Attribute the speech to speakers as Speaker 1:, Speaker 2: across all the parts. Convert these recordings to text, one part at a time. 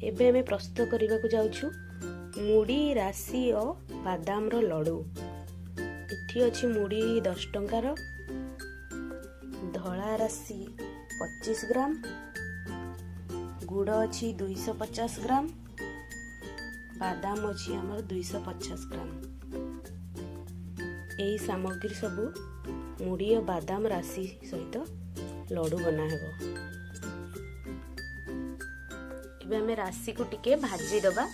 Speaker 1: एबे हमें प्रस्तुत करने को जाऊछु मुड़ी राशि और बादाम रो लड्डू। इठी अछि मुड़ी 10 टंकार, धला राशि 25 ग्राम, गुड़ अछि 250 ग्राम, बादाम अछि हमर 250 ग्राम। एही सामग्री सबू मुड़ी और बादाम राशि सहित लड्डू बना हेबो। एबे हमें राशि को टिके भाजी दबा।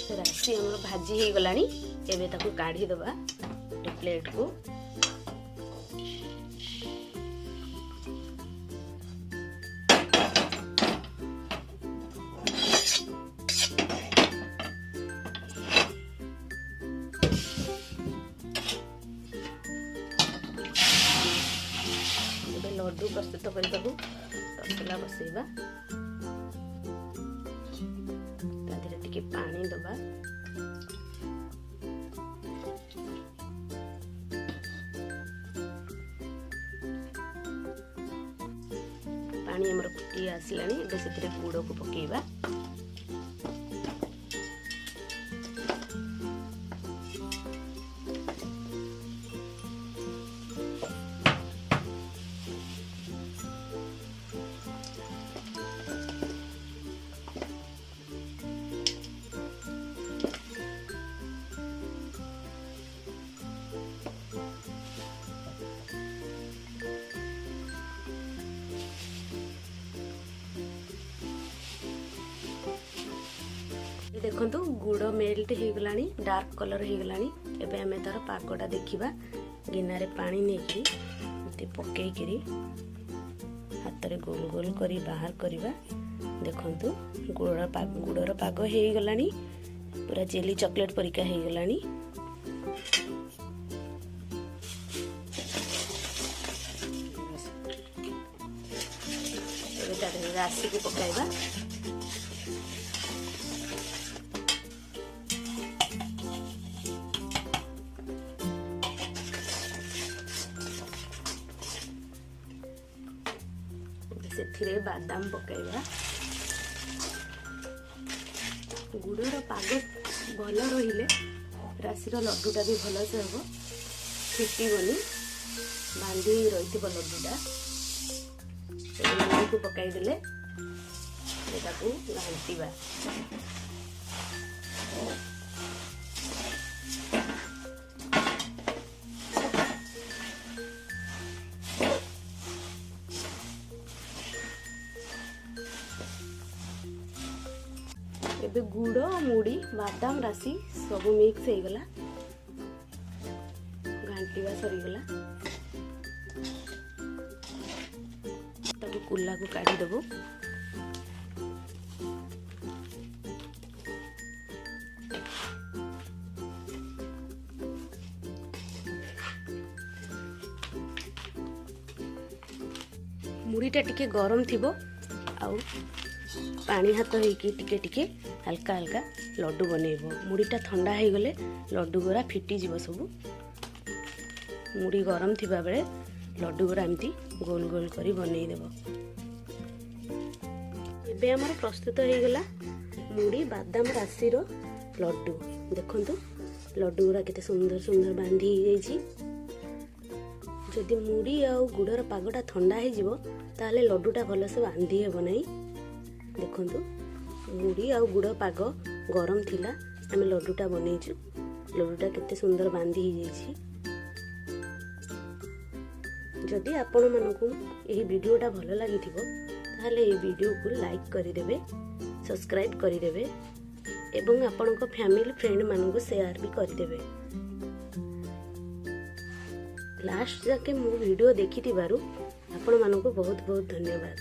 Speaker 1: राशि हमर भाजी हे गलानी। एबे ताको काढी दबा प्लेट को। लड्डू प्रस्तुत करने तसला बसैबा। तादेहरे टिके पानी दबा। पानी हमर फुटी आसिलानी। एबे सेतिरे गुड़ को पकेइबा। देखंतु गुड़ मेल्ट हो गलानी, डार्क कलर हो गलानी। एबे हमें तार पागटा देखिबा। गिना रे पानी नेकी एते पकेई करी हाथ रे गोल गोल करी बाहर करबा। देखंतु गुड़र पाग हो गलानी, पूरा जेली चॉकलेट परिका हो गलानी। एबे तार राशि को पकाइबा। से बादाम पकाइबा। गुड़र पाग भल रहिले राशि लड्डूटा भी भल से हम फिटिबनी। बांधी रही लड्डूटा को पकईदे घांटा। एबे गुड़ मुड़ी बादाम राशि सब मिक्स हो गला। घांटीवा सरीगला। ताको कुल्ला को काढ़ी देबो। मुड़ीटा टिके गरम थिबो आउ पानी हाथ होइकी टिके टिके हल्का हल्का लड्डू बनइबो। मुड़ीटा ठंडा हो गले लड्डू गोरा फिटी जीवो सब। मुड़ी गरम थिबा बेले लड्डू गोरा एमती गोल गोल करी बनई देबो। एबे हमर प्रस्तुत हो गला मुड़ी बादाम राशि रो लड्डू। देखंतु लड्डू गोरा केते सुंदर सुंदर बांधी हो जाइछि। जदि मुड़ी आ गुड़र पागटा ठंडा हो जिवो ताले लड्डूटा भल से बांधी हेबो नै। देखंतु मुड़ी आ गुड़ पाग गरम थिला आम लड्डूटा बनईचु। लड्डूटा केते सुंदर बांधी हो जाइछि। जदि आपण मानकु एही वीडियोटा भल लागिथिबो ताले एही वीडियो को लाइक करिदेबे, सब्सक्राइब करिदेबे एवं आपणको फैमिली फ्रेंड मानकु शेयर भी करिदेबे। लास्ट जाके मो वीडियो देखिथिबारु आपण मानकु बहुत बहुत धन्यवाद।